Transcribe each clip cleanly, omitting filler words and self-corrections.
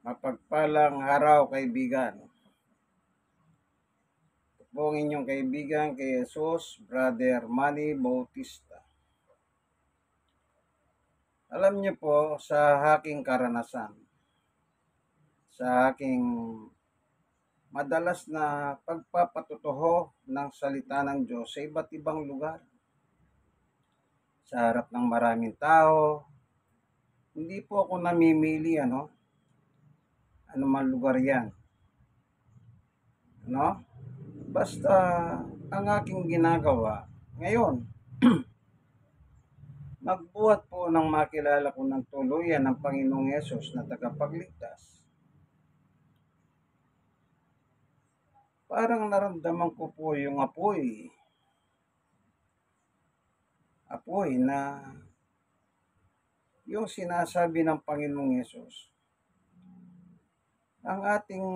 Mapagpalang araw, kaibigan. Ito po ang inyong kaibigan kay Jesus, Brother Manny Bautista. Alam niyo po, sa aking karanasan, sa aking madalas na pagpapatutuho ng salita ng Diyos sa iba't ibang lugar, sa harap ng maraming tao, hindi po ako namimili, man lugar yan. Basta ang aking ginagawa ngayon, magbuhat po ng makilala ko ng tuluyan ng Panginoong Yesus na tagapagligtas. Parang naramdaman ko po yung apoy na yung sinasabi ng Panginoong Yesus. Ang ating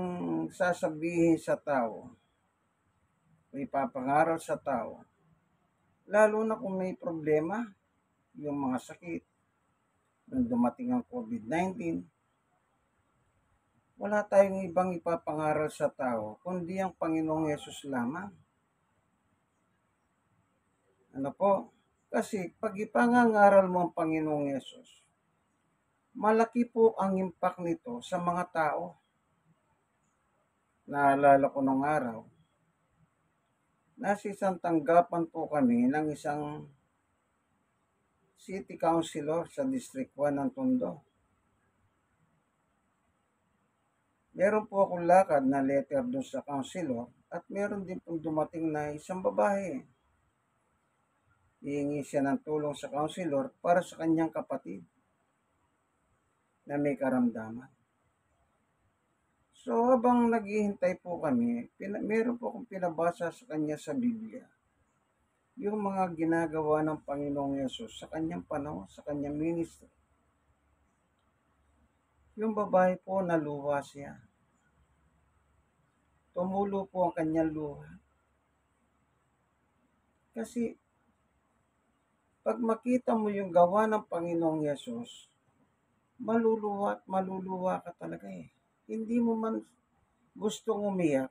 sasabihin sa tao, may papangaral sa tao, lalo na kung may problema, yung mga sakit, nung dumating ang COVID-19, wala tayong ibang ipapangaral sa tao, kundi ang Panginoong Yesus lamang. Kasi pag ipangangaral mo ang Panginoong Yesus, malaki po ang impact nito sa mga tao. Naalala ko nung araw, nasa isang tanggapan po kami ng isang city councilor sa District 1 ng Tondo. Meron po akong lakad na letter doon sa councilor at meron din pong dumating na isang babae. Hihingi siya ng tulong sa councilor para sa kanyang kapatid na may karamdaman. So habang naghihintay po kami, meron po akong pinabasa sa kanya sa Biblia. Yung mga ginagawa ng Panginoong Yesus sa kanyang panahon, sa kanyang ministry. Yung babae po, naluha siya. Tumulo po ang kanyang luha. Kasi pag makita mo yung gawa ng Panginoong Yesus, maluluha at maluluha ka talaga eh. Hindi mo man gustong umiyak,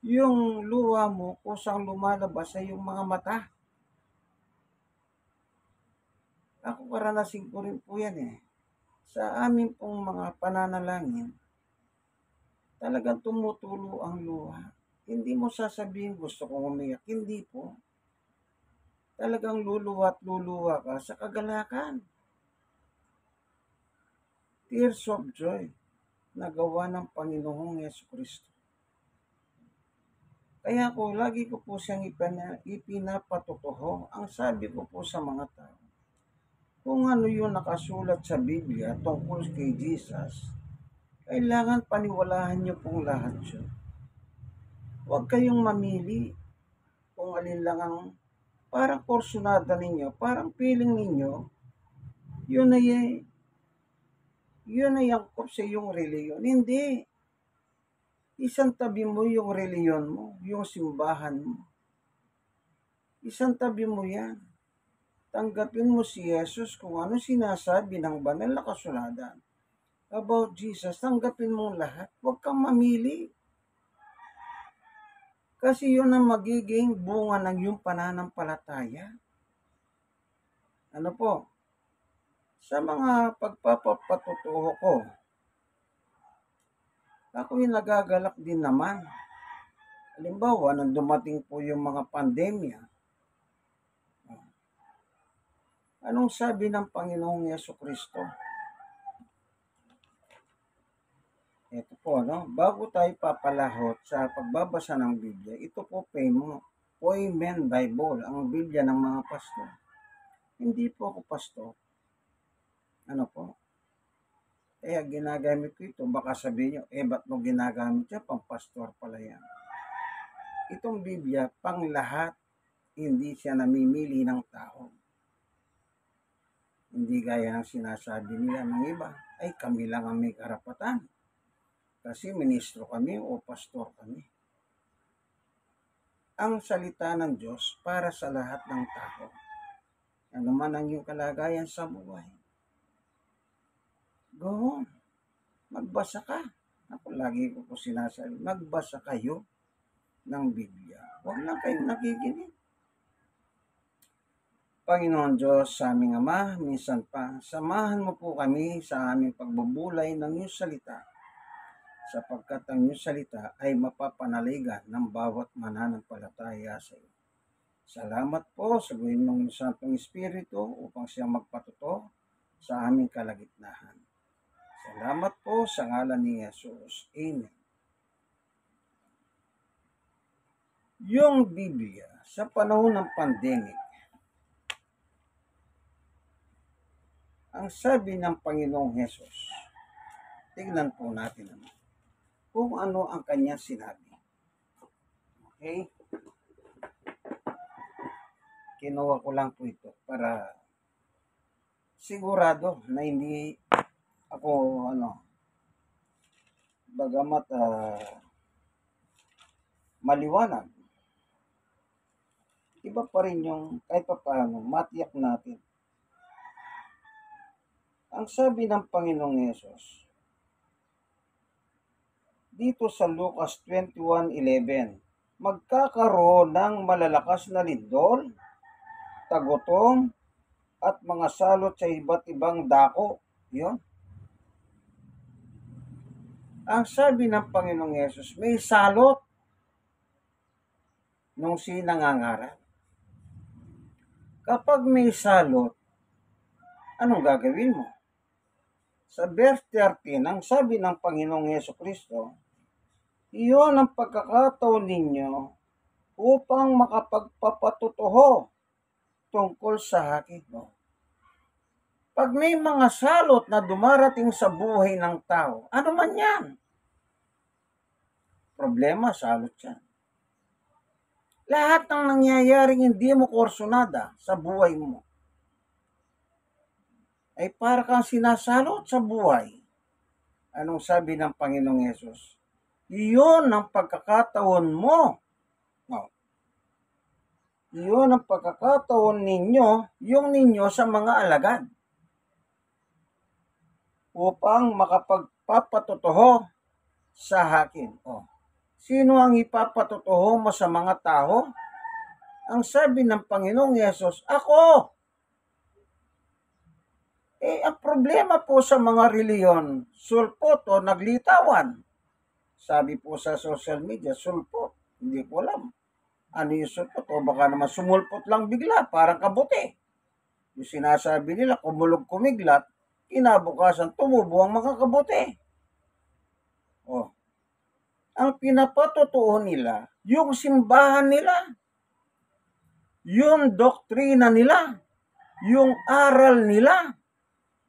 yung luha mo kusang lumalabas sa iyong mga mata. Ako karanasin ko rin po yan eh. Sa amin pong mga pananalangin, talagang tumutulo ang luha. Hindi mo sasabihin gusto kong umiyak. Hindi po. Talagang luluha at luluha ka sa kagalakan. Tears of joy na gawa ng Panginoong Jesucristo. Kaya lagi ko po siyang ipinapatutuho. Ang sabi ko po sa mga tao, kung ano yung nakasulat sa Biblia tungkol kay Jesus, kailangan paniwalaan niyo pong lahat yun. Huwag kayong mamili kung alin lang ang parang porsyonada ninyo, parang feeling ninyo, yun ay angkop sa iyong reliyon. Hindi. Isang tabi mo yung reliyon mo, yung simbahan mo. Isang tabi mo yan. Tanggapin mo si Jesus kung ano sinasabi ng banal na kasulatan about Jesus. Tanggapin mo lahat. Huwag kang mamili. Kasi yun ang magiging bunga ng iyong pananampalataya. Sa mga pagpapatutuho ko, ako'y nagagalak din naman. Halimbawa, nang dumating po yung mga pandemya, anong sabi ng Panginoong Jesucristo? Ito po, bago tayo papalahot sa pagbabasa ng Biblia, ito po Poimen Bible, ang Biblia ng mga pastor. Hindi po ako pastor. Kaya ginagamit ko ito, baka sabihin nyo, ba't mo ginagamit siya? Pampastor pala yan. Itong Biblia, pang lahat, hindi siya namimili ng tao. Hindi gaya ng sinasabi nila ng iba, ay kami lang ang may karapatan. Kasi ministro kami o pastor kami. Ang salita ng Diyos para sa lahat ng tao. Ano man ang iyong kalagayan sa buhay. Go on. Magbasa ka. Ako lagi ko po sinasabi, magbasa kayo ng Biblia. Huwag lang kayong nakikinig. Panginoon Diyos, sa aming Ama, minsan pa, samahan mo po kami sa aming pagbubulay ng iyong salita, sapagkat ang iyong salita ay mapapanaligan ng bawat mananampalataya sa iyo. Salamat po sa gawin ng Santong Espiritu upang siya magpatuto sa aming kalagitnaan. Salamat po sa ngalan ni Jesus. Amen. Yung Biblia sa panahon ng pandemic, ang sabi ng Panginoong Hesus, tignan po natin naman kung ano ang kanyang sinabi. Okay? Kinuha ko lang po ito para sigurado na hindi ako bagamat maliwanag, iba pa rin yung kahit pa paano matiyak natin. Ang sabi ng Panginoong Hesus dito sa Lucas 21:11, magkakaroon ng malalakas na lindol, tagutom, at mga salot sa iba't ibang dako. Yun. Ang sabi ng Panginoong Yesus, may salot nung sinangangaral. Kapag may salot, anong gagawin mo? Sa verse 13, ang sabi ng Panginoong Jesucristo, iyon ang pagkakataon ninyo upang makapagpapatutuho tungkol sa akin. Pag may mga salot na dumarating sa buhay ng tao, ano man yan? Problema, salot yan. Lahat ng nangyayaring hindi mo kursunada sa buhay mo ay para kang sinasalot sa buhay. Anong sabi ng Panginoong Yesus? Iyon ang pagkakataon mo. No. Iyon ang pagkakataon ninyo, yung ninyo sa mga alagad, upang makapagpapatutuho sa akin. Sino ang ipapatutuho mo sa mga tao? Ang sabi ng Panginoong Yesus, ako. Ang problema po sa mga reliyon, sulpot o naglitawan. Sabi po sa social media, sulpot. Hindi ko alam. Ano yung sulpot? O baka naman sumulpot lang bigla, parang kabuti. Yung sinasabi nila, kumulog kumiglat, kinabukasan tumubo ang mga kabuti. Ang pinapatutuo nila, yung simbahan nila, yung doktrina nila, yung aral nila,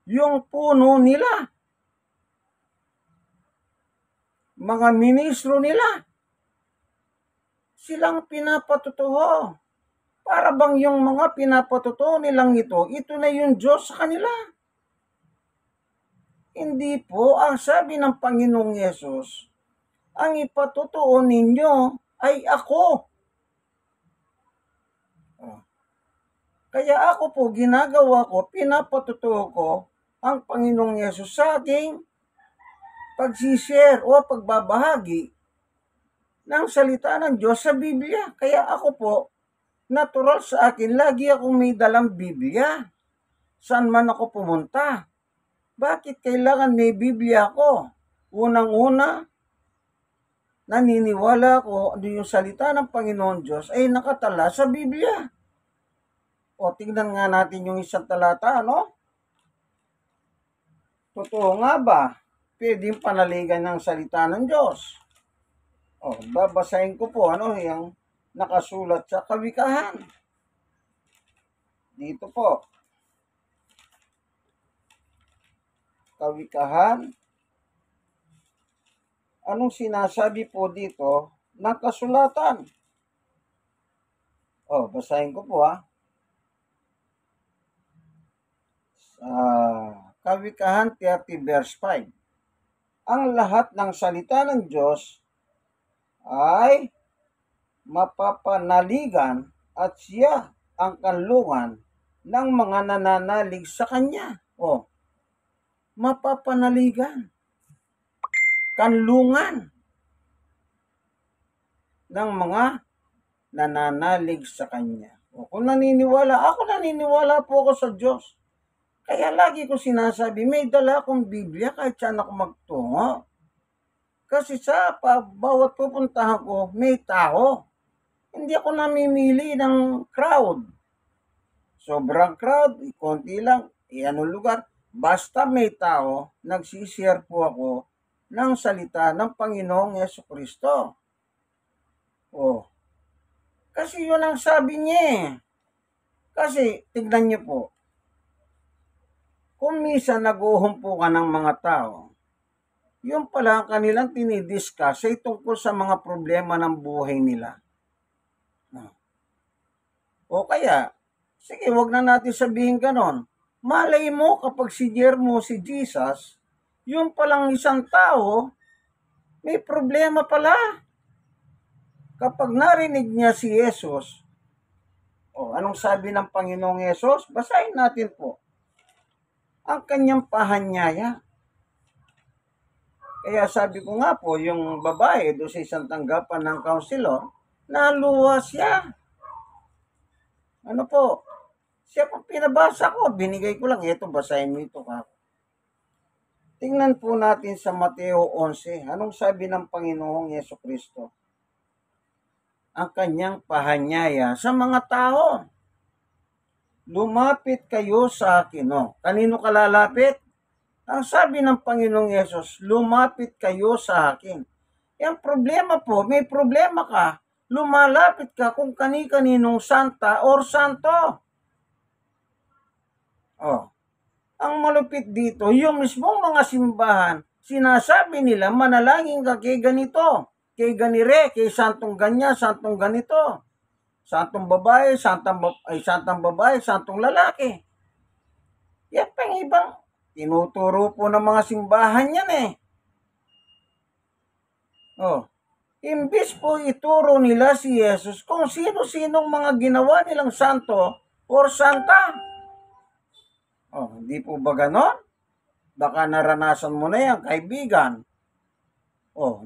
yung puno nila, mga ministro nila, silang pinapatutuo. Para bang yung mga pinapatutuo nilang ito na yung Diyos sa kanila. Hindi po, ang sabi ng Panginoong Yesus, ang ipatutuo ninyo ay ako. Kaya ako po, ginagawa ko, pinapatutuo ko ang Panginoong Yesus sa aking pagsishare o pagbabahagi ng salita ng Diyos sa Biblia. Kaya ako po, natural sa akin, lagi akong may dalang Biblia. Saan man ako pumunta. Bakit kailangan may Biblia ako? Unang-una, naniniwala ko yung salita ng Panginoon Diyos ay nakatala sa Biblia. Tingnan nga natin yung isang talata, no? Totoo nga ba? Pwedeng panaligan ng salita ng Diyos. Babasahin ko po, yung nakasulat sa Kawikahan. Dito po. Kawikahan. Anong sinasabi po dito ng kasulatan? Basahin ko po Kawikahan 30 verse 5. Ang lahat ng salita ng Diyos ay mapapanaligan at siya ang kanlungan ng mga nananalig sa Kanya. Mapapanaligan. kanlungan ng mga nananalig sa Kanya. O kung naniniwala po ako sa Diyos. Kaya lagi ko sinasabi, may dala akong Biblia kahit saan ako magtungo. Kasi bawat pupuntahan ko, may tao. Hindi ako namimili ng crowd. Sobrang crowd, konti lang, anong lugar. Basta may tao, nagsishare po ako ng salita ng Panginoong Jesucristo. Oh. Kasi yun ang sabi niya eh. Kasi, tignan niyo po, kung minsan nag-uhumpo ka ng mga tao, yun pala ang kanilang tinidiscuss ay tungkol sa mga problema ng buhay nila. O kaya, sige, wag na natin sabihin ganon. Malay mo kapag sinyer mo si Jesus, yung palang isang tao, may problema pala. Kapag narinig niya si Jesus, anong sabi ng Panginoong Jesus? Basahin natin po. Ang kanyang pahanyaya. Kaya sabi ko nga po, yung babae doon sa isang tanggapan ng counselor, naluwa siya. Ano po? Siya po pinabasa ko, binigay ko lang, eto basahin mo ito ka. Tingnan po natin sa Mateo 11. Anong sabi ng Panginoong Jesucristo? Ang kanyang pahanyaya sa mga tao. Lumapit kayo sa akin. Kanino ka lalapit? Ang sabi ng Panginoong Yesus, lumapit kayo sa akin. Yung problema po, may problema ka. Lumalapit ka kung kani-kaninong santa or santo. Ang malupit dito, yung mismong mga simbahan, sinasabi nila, manalangin ka kay ganito, kay ganire, kay santong ganyan, santong ganito. Santong babae, santong babae, santong lalaki. Yan pang ibang tinuturo po ng mga simbahan yan eh. Imbis po ituro nila si Jesus kung sino-sinong mga ginawa nilang santo or santa. Hindi po ba ganon? Baka naranasan mo na yan, kaibigan.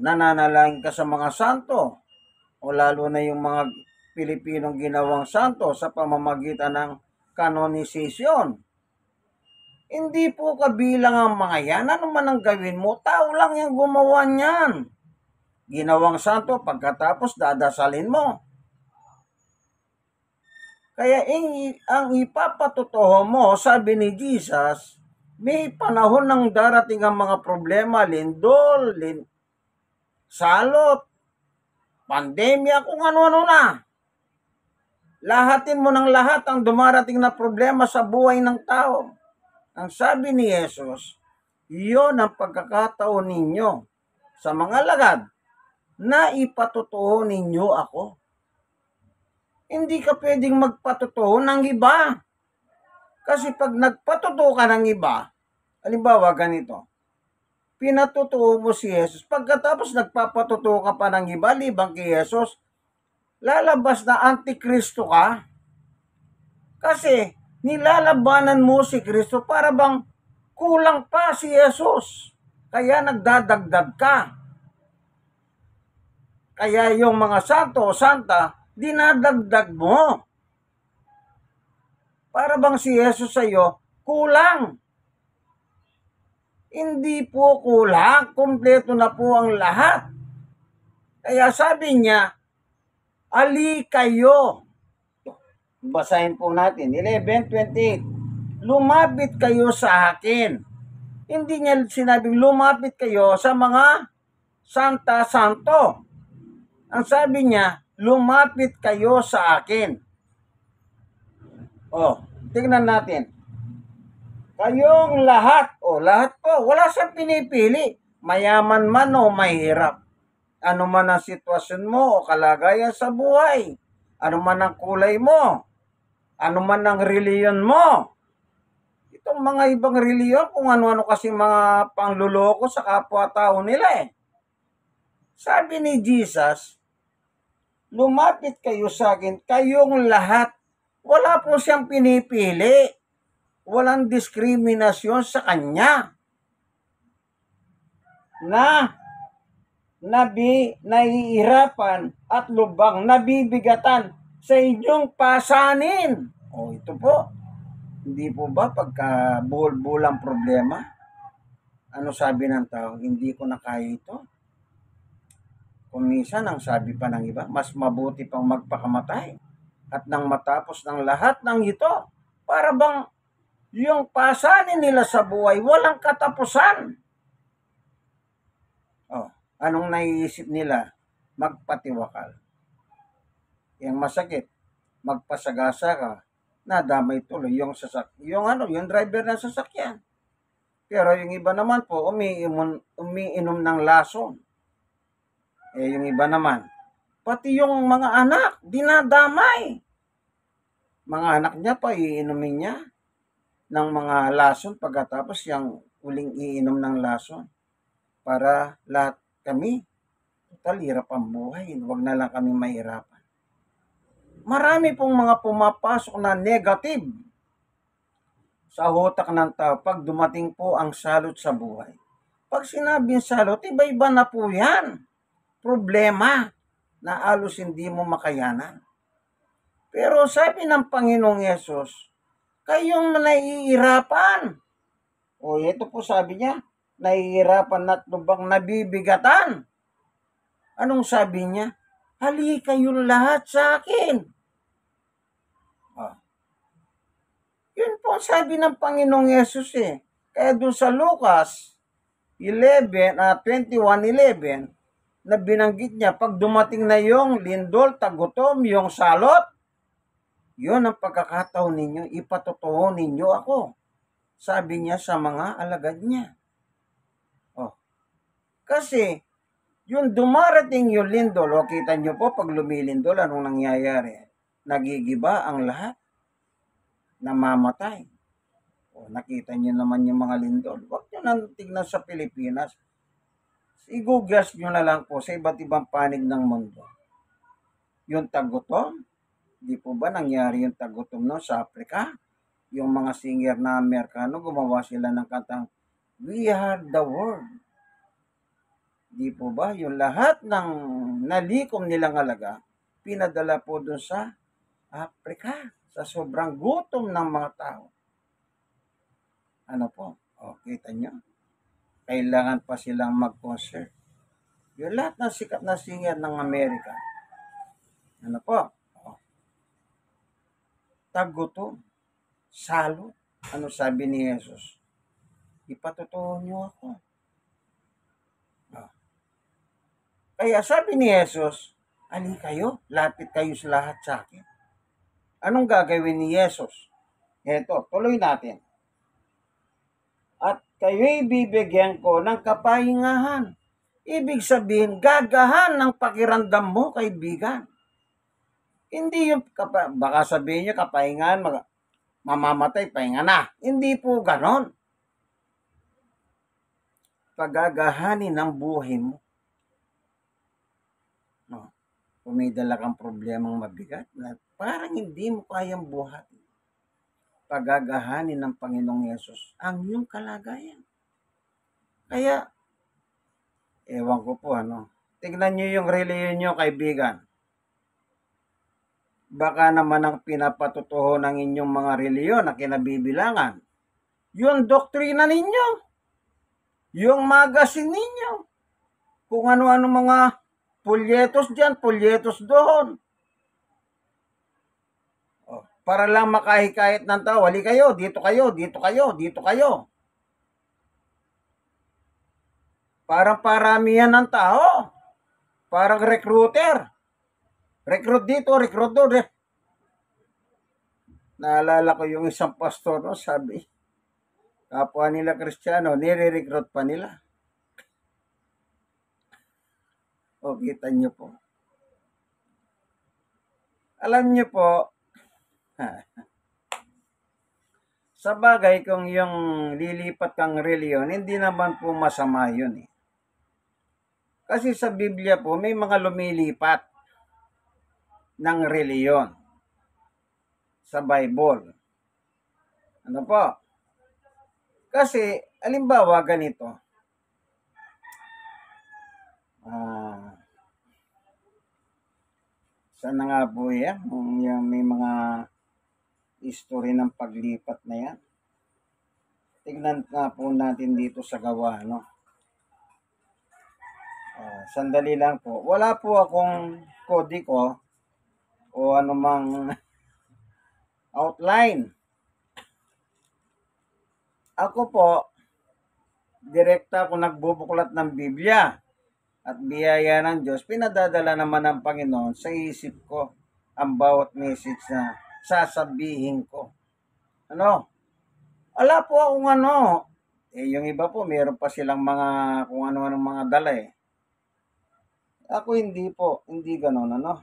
Nananalangin ka sa mga santo. Lalo na yung mga Pilipinong ginawang santo sa pamamagitan ng canonization. Hindi po kabilang ang mga yan. Ano man ang gawin mo, tao lang yung gumawa niyan. Ginawang santo, pagkatapos dadasalin mo. Kaya ang ipapatotoo mo, sabi ni Jesus, may panahon ng darating ang mga problema, lindol, salot, pandemya, kung ano-ano na. Lahatin mo ng lahat ang dumarating na problema sa buhay ng tao. Ang sabi ni Jesus, iyon ang pagkakataon ninyo sa mga lagad na ipatotoo ninyo ako. Hindi ka pwedeng magpatotoo ng iba. Kasi pag nagpatotoo ka ng iba, halimbawa ganito, pinatotoo mo si Jesus, pagkatapos nagpapatotoo ka pa ng iba, libang kay Jesus, lalabas na antikristo ka. Kasi nilalabanan mo si Kristo para bang kulang pa si Jesus. Kaya nagdadagdag ka. Kaya yung mga santo o santa, dinadagdag mo. Para bang si Jesus sa'yo, kulang. Hindi po kulang, kumpleto na po ang lahat. Kaya sabi niya, ali kayo. Basahin po natin, 11:28. Lumapit kayo sa akin. Hindi niya sinabing lumapit kayo sa mga santa-santo. Ang sabi niya, lumapit kayo sa akin. Tingnan natin. Kayong lahat, lahat po, wala siyang pinipili. Mayaman man o mahirap. Ano man ang sitwasyon mo o kalagayan sa buhay. Ano man ang kulay mo. Ano man ang reliyon mo. Itong mga ibang reliyon, kung ano-ano kasi mga pangluloko sa kapwa-tao nila eh. Sabi ni Jesus, lumapit kayo sa akin, kayong lahat. Wala po siyang pinipili. Walang diskriminasyon sa kanya. Na nahihirapan at lubang nabibigatan sa inyong pasanin. O ito po, hindi po ba pagka buhol-bulang problema? Ano sabi ng tao? Hindi ko na kaya ito. Kung minsan, ang sabi pa ng iba, mas mabuti pang magpakamatay. At nang matapos ng lahat ng ito, para bang yung pasanin nila sa buhay walang katapusan. Oh, anong naiisip nila? Magpatiwakal. Yung masakit, magpasagasa ka, nadamay tuloy yung yung driver ng sasakyan. Pero yung iba naman po, umiinom ng lason. Yung iba naman, pati yung mga anak, dinadamay. Mga anak niya pa, iinumin niya ng mga lason pagkatapos yung uling iinom ng lason. Para lahat kami, total hirap ang buhay, huwag na lang kami mahirapan. Marami pong mga pumapasok na negative sa utak ng tao pag dumating po ang salot sa buhay. Pag sinabing salot, iba-iba na po yan. Problema na alos hindi mo makayanan. Pero sabi ng Panginoong Yesus, kayong naiirapan. O ito po sabi niya, nahihirapan at lubang nabibigatan. Anong sabi niya? Hali kayong lahat sa akin. Yun po sabi ng Panginoong Yesus eh. Kaya doon sa Lucas 21:11, na binanggit niya, pag dumating na yung lindol, tagutom, yung salot, yun ang pagkakataon ninyo, ipatotoo ninyo ako. Sabi niya sa mga alagad niya. Kasi, yung dumarating yung lindol, kita nyo po, pag lumilindol, anong nangyayari? Nagigiba ang lahat. Namamatay. Nakita nyo naman yung mga lindol. Huwag nyo nang tignan sa Pilipinas. I-googles nyo na lang po sa iba't ibang panig ng mundo. Yung tagutom, di po ba nangyari yung tagutom sa Africa? Yung mga singer na Amerikano, gumawa sila ng kantang, "We are the world." Di po ba? Yung lahat ng nalikom nilang alaga, pinadala po doon sa Africa, sa sobrang gutom ng mga tao. Ano po? Kita nyo? Kailangan pa silang mag-concert. Yung lahat ng sikat na singer ng Amerika. Ano po? Tagutom. Salo. Ano sabi ni Jesus? Ipatotoo nyo ako. Kaya sabi ni Jesus, ali kayo, lapit kayo sa lahat sa akin. Anong gagawin ni Jesus? Eto, tuloy natin. At kayo'y bibigyan ko ng kapahingahan. Ibig sabihin, gagahan ng pakiramdam mo, kaibigan. Hindi yung, baka sabihin nyo, kapahingahan, mamamatay, pahinga na. Hindi po ganon. Pagagahanin ng buhay mo. Kung may dala kang problemang mabigat, na parang hindi mo kayang buhatin. Pagagahanin ng Panginoong Yesus ang iyong kalagayan. Kaya, ewan ko po tignan nyo yung reliyon nyo, kaibigan. Baka naman ang pinapatutuho ng inyong mga reliyon na kinabibilangan, yung doktrina ninyo, yung magazine ninyo, kung ano-ano mga pulyetos dyan, pulyetos doon. Para lang makahikayat ng tao, hali kayo, dito kayo, dito kayo, dito kayo. Parang paramihan ng tao. Parang recruiter. Recruit dito, recruit doon. Naalala ko yung isang pastor, sabi, kapwa nila Kristiyano, nire-recruit pa nila. Kita nyo po. Alam nyo po, sa bagay kung yung lilipat kang reliyon, hindi naman po masama yun . Kasi sa Biblia po, may mga lumilipat ng reliyon sa Bible. Ano po? Kasi, alimbawa ganito, Sana nga po yan, yung may mga history ng paglipat na yan. Tignan nga po natin dito sa gawa, no? Sandali lang po. Wala po akong kodiko o anumang outline. Ako po, direkta ako nagbubuklat ng Biblia at biyaya ng Diyos, pinadadala naman ng Panginoon sa isip ko ang bawat message na sasabihin ko. Ano? Wala po akong ano. Yung iba po, meron pa silang mga kung ano-ano mga dala eh. Ako hindi po, hindi ganoon ano.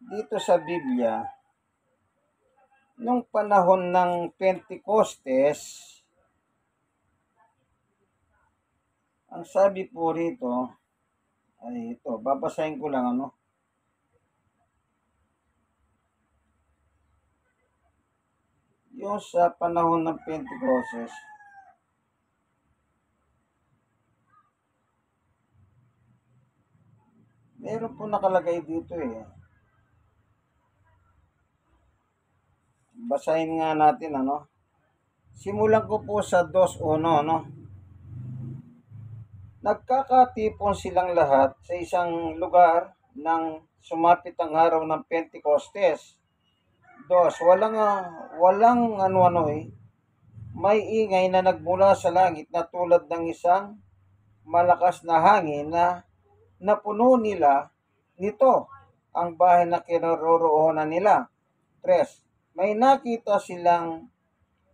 Dito sa Biblia, nung panahon ng Pentecostes, ang sabi po rito, ay ito, babasahin ko lang ano. Yung sa panahon ng Pentecostes, meron po nakalagay dito eh. Basahin nga natin ano. Simulan ko po sa 2:1 no. Nagkakatipon silang lahat sa isang lugar nang sumapit ang araw ng Pentecostes. Walang ano-ano eh. May ingay na nagmula sa langit na tulad ng isang malakas na hangin na napuno nito ang bahay na kinaroroonan nila. 3. May nakita silang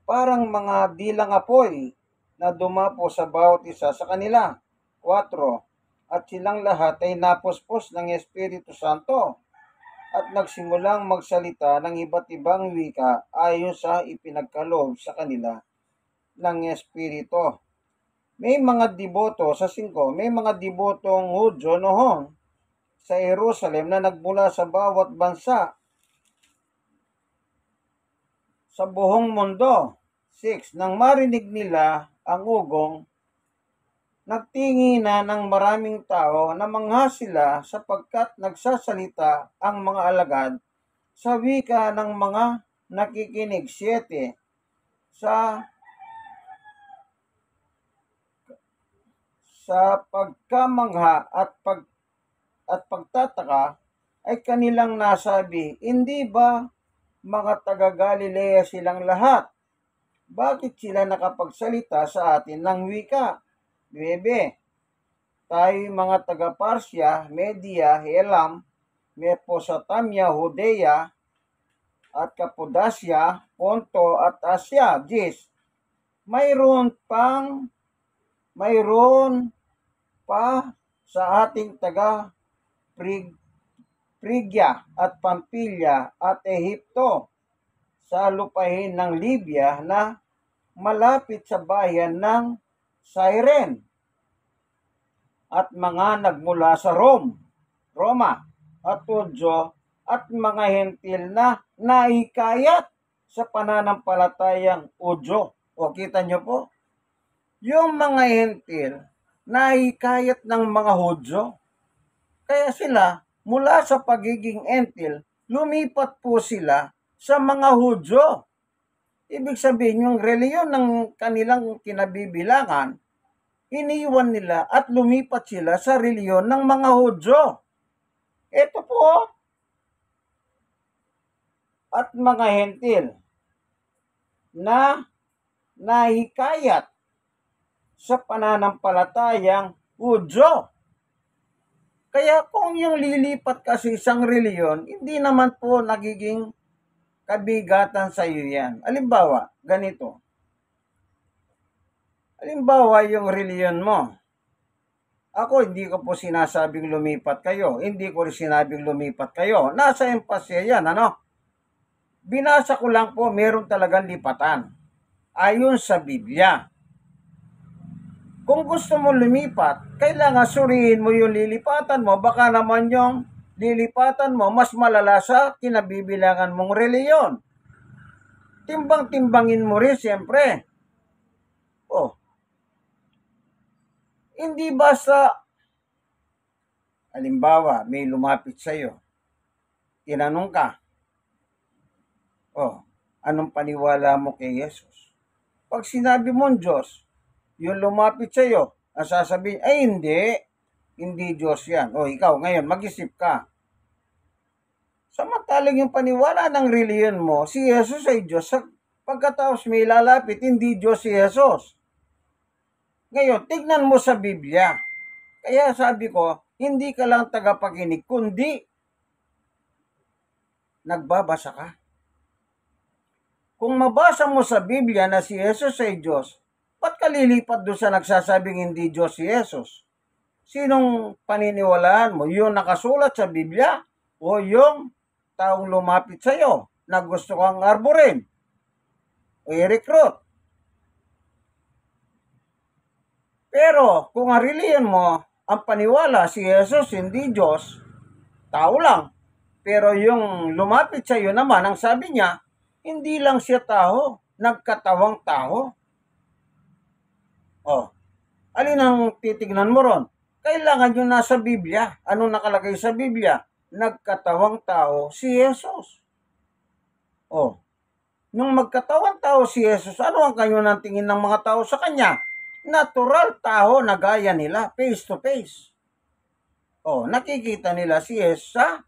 parang mga dilang apoy na dumapo sa bawat isa sa kanila. 4. At silang lahat ay napuspos ng Espiritu Santo at nagsimulang magsalita ng iba't ibang wika ayon sa ipinagkaloob sa kanila ng Espiritu. May mga deboto sa 5, may mga debotong Hudyo noon sa Jerusalem na nagmula sa bawat bansa sa buong mundo. 6. Nang marinig nila ang ugong, nagtingi na ng maraming tao na mangha sila sapagkat nagsasalita ang mga alagad sa wika ng mga nakikinig. 7. Sa pagkamangha at pagtataka ay kanilang nasabi, hindi ba mga taga-Galilea silang lahat? Bakit sila nakapagsalita sa atin ng wika? 9. Tayo mga taga-Parsya, Media, Elam, Mesopotamia, Judea, at Cappadocia, Ponto at Asya. 10. Mayroon pa sa ating taga Phrygia at Pampilya at Ehipto sa lupain ng Libya na malapit sa bayan ng Cyrene at mga nagmula sa Roma at Tudyo at mga hentil na naikayat sa pananampalatayang Udyo. O kita nyo po, yung mga hentil naikayat ng mga Hudyo. Kaya sila, mula sa pagiging hentil, lumipat po sila sa mga Hudyo. Ibig sabihin, yung reliyon ng kanilang kinabibilangan, iniwan nila at lumipat sila sa reliyon ng mga Hudyo. Ito po, at mga hentil na nahikayat sa pananampalatayang Hudyo. Kaya kung yung lilipat ka sa isang reliyon, hindi naman po nagiging kabigatan sa iyo yan. Halimbawa, ganito. Halimbawa, yung reliyon mo. Ako, hindi ko po sinasabing lumipat kayo. Hindi ko rin sinabing lumipat kayo. Nasa empasya yan, ano? Binasa ko lang po, meron talagang lipatan. Ayon sa Biblia. Kung gusto mo lumipat, kailangan suriin mo yung lilipatan mo. Baka naman yung lilipatan mo mas malala sa kinabibilangan mong reliyon. Timbang-timbangin mo rin siyempre. Hindi basta, halimbawa, may lumapit sa iyo. tinanong ka, anong paniwala mo kay Jesus? Pag sinabi mong Diyos, yung lumapit sa iyo, ang sasabihin, ay hindi Diyos yan. Ikaw ngayon, mag-isip ka. Samantalang yung paniwala ng reliyon mo, si Jesus ay Diyos. Pagkatapos may lalapit, hindi Diyos si Jesus. Ngayon, tignan mo sa Biblia. Kaya sabi ko, hindi ka lang tagapakinig, kundi nagbabasa ka. Kung mabasa mo sa Biblia na si Jesus ay Diyos, ba't ka lilipat doon sa nagsasabing hindi Diyos si Jesus? Sinong paniniwalaan mo? Yung nakasulat sa Biblia o yung taong lumapit sa iyo na gusto kang arborin o i-recruit? Pero kung ang reliyon mo, ang paniwala si Jesus hindi Diyos, tao lang. Pero yung lumapit sa iyo naman, ang sabi niya, hindi lang siya tao, nagkatawang tao. Alin ang titignan mo ron? Kailangan yung nasa Biblia. Anong nakalagay sa Biblia? Nagkatawang tao si Jesus. Nung magkatawang tao si Jesus, ano ang kanyo ng tingin ng mga tao sa kanya? Natural tao na gaya nila, face to face. Nakikita nila si Jesus sa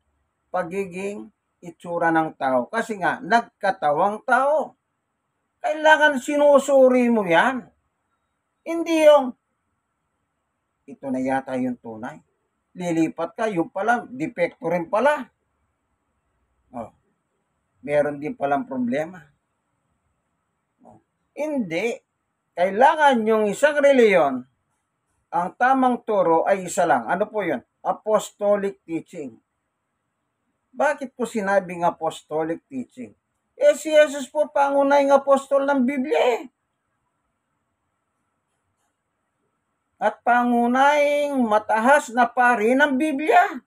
pagiging itsura ng tao. Kasi nga, nagkatawang tao. Kailangan sinusuri mo yan. Hindi yung, ito na yata yung tunay. Lilipat ka, yung pala, depekto rin pala. Meron din palang problema. Hindi. Kailangan yung isang reliyon, ang tamang turo ay isa lang. Ano po yun? Apostolic teaching. Bakit po sinabing apostolic teaching? Si Jesus po pangunahing apostol ng Biblia At pangunahing matahas na pari ng Biblia.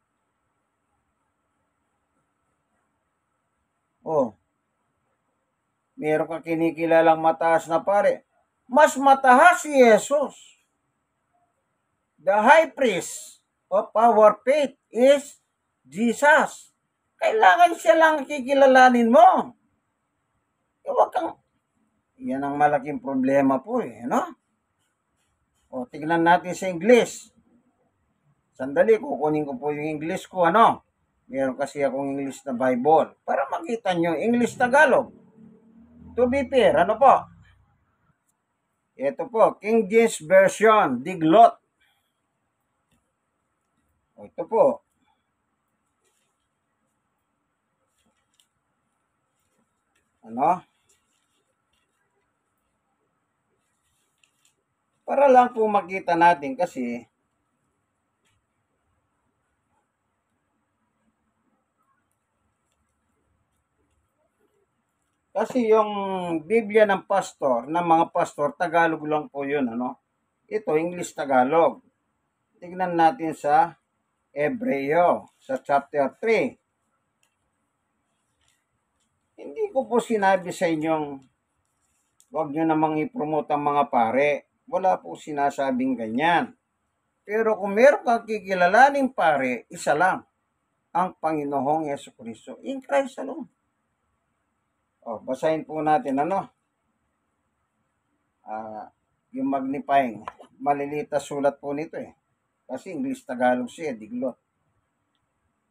Meron kang kinikilalang mataas na pare. Mas matahas si Jesus. The high priest of our faith is Jesus. Kailangan siya lang kikilalanin mo. Huwag kang... Yan ang malaking problema po no? Tignan natin sa English. Sandali, kukunin ko po yung English ko, Meron kasi akong English na Bible. Para makita nyo, English Tagalog. To be fair, po? Ito po, King James Version, Diglot. Ito po. Para lang po makita natin kasi yung Biblia ng pastor, ng mga pastor, Tagalog lang po yun, Ito, English Tagalog. Tignan natin sa Hebreo, sa chapter 3. Hindi ko po sinabi sa inyong huwag nyo namang i-promote ang mga pare. Wala po sinasabing ganyan. Pero kung meron kang kikilalaning pare, isa lang, ang Panginoong Jesucristo. In Christ alone. Basahin po natin, yung magnifying. Malilita sulat po nito Kasi English Tagalog siya, Diglot.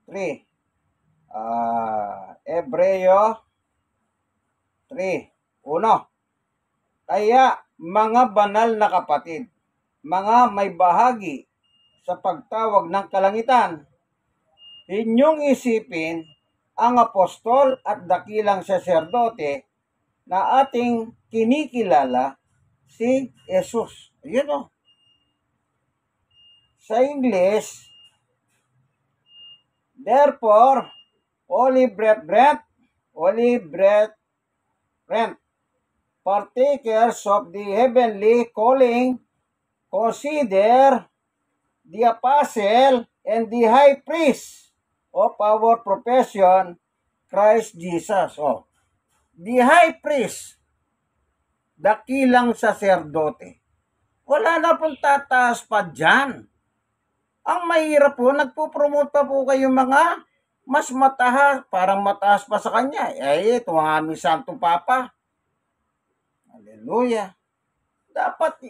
3. Hebreo 3. 1. Kaya, mga banal na kapatid, mga may bahagi sa pagtawag ng kalangitan, inyong isipin ang apostol at dakilang saserdote na ating kinikilala, si Jesus. Yun Sa English, therefore, holy brethren, partakers of the heavenly calling, consider the apostle and the high priest of our profession, Christ Jesus. The high priest, dakilang saserdote. Wala na pong tataas pa dyan. Ang mahirap po, nagpo-promote pa po kayo mga mas mataas, parang mataas pa sa kanya. Ito ang aming Santo Papa. Hallelujah. Dapat,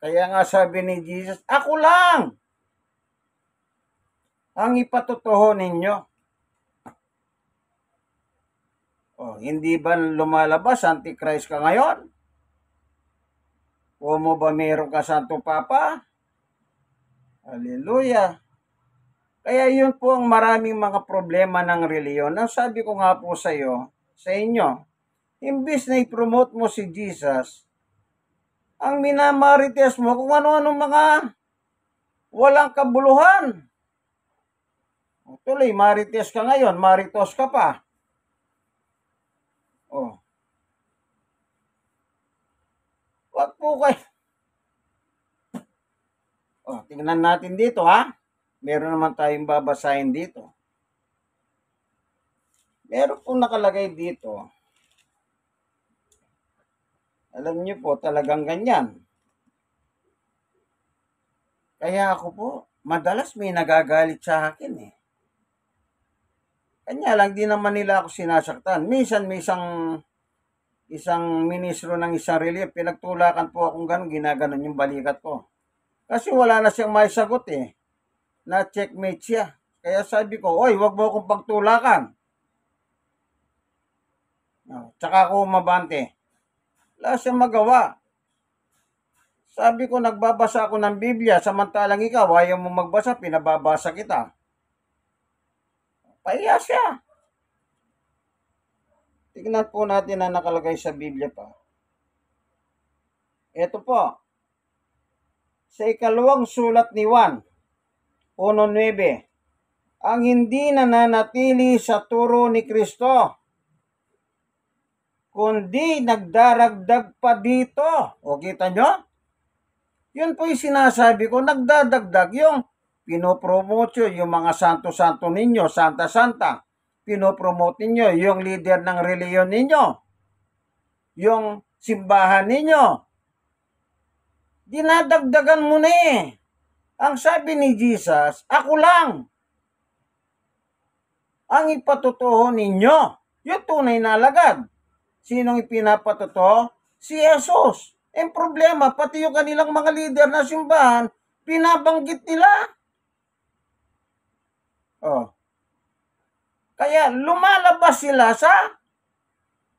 kaya nga sabi ni Jesus, ako lang ang ipatutuho ninyo. Hindi ba lumalabas, Antichrist ka ngayon? O mo ba meron ka Santo Papa? Hallelujah. Kaya yun po ang maraming mga problema ng reliyon. Ang sabi ko nga po sa iyo, sa inyo, imbis na i-promote mo si Jesus, ang minamarites mo kung ano-ano mga walang kabuluhan. Tuloy, marites ka ngayon, maritos ka pa. Wag po kayo. Tingnan natin dito ha. Meron naman tayong babasahin dito. Meron pong nakalagay dito. Alam niyo po, talagang ganyan. Kaya ako po, madalas may nagagalit sa akin eh. Kanya lang, di naman nila ako sinasaktan. Minsan may isang ministro ng isang relief, pinagtulakan po akong ganun, ginaganon yung balikat ko. Kasi wala na siyang may sagot eh. Na-checkmate siya. Kaya sabi ko, oy, wag mo akong pagtulakan. Tsaka ako mabante. Wala siyang magawa. Sabi ko, nagbabasa ako ng Biblia, samantalang ikaw, ayaw mo magbasa, pinababasa kita. Pahiya siya. Tignan po natin ang nakalagay sa Biblia pa. Ito po. Sa ikalawang sulat ni Juan, 1:9, ang hindi nananatili sa turo ni Kristo, kundi nagdaragdag pa dito. O kita nyo? Yun po yung sinasabi ko, nagdadagdag yung pinopromote yung mga santo-santo ninyo, santa-santa. Pinopromote ninyo yung leader ng reliyon ninyo, yung simbahan ninyo. Dinadagdagan mo na eh. Ang sabi ni Jesus, ako lang ang ipatutuho ninyo. Yung tunay na alagad. Sinong ipinapatutuho? Si Jesus. Ang problema, pati yung kanilang mga leader na simbahan, pinabanggit nila. Kaya lumalabas sila sa,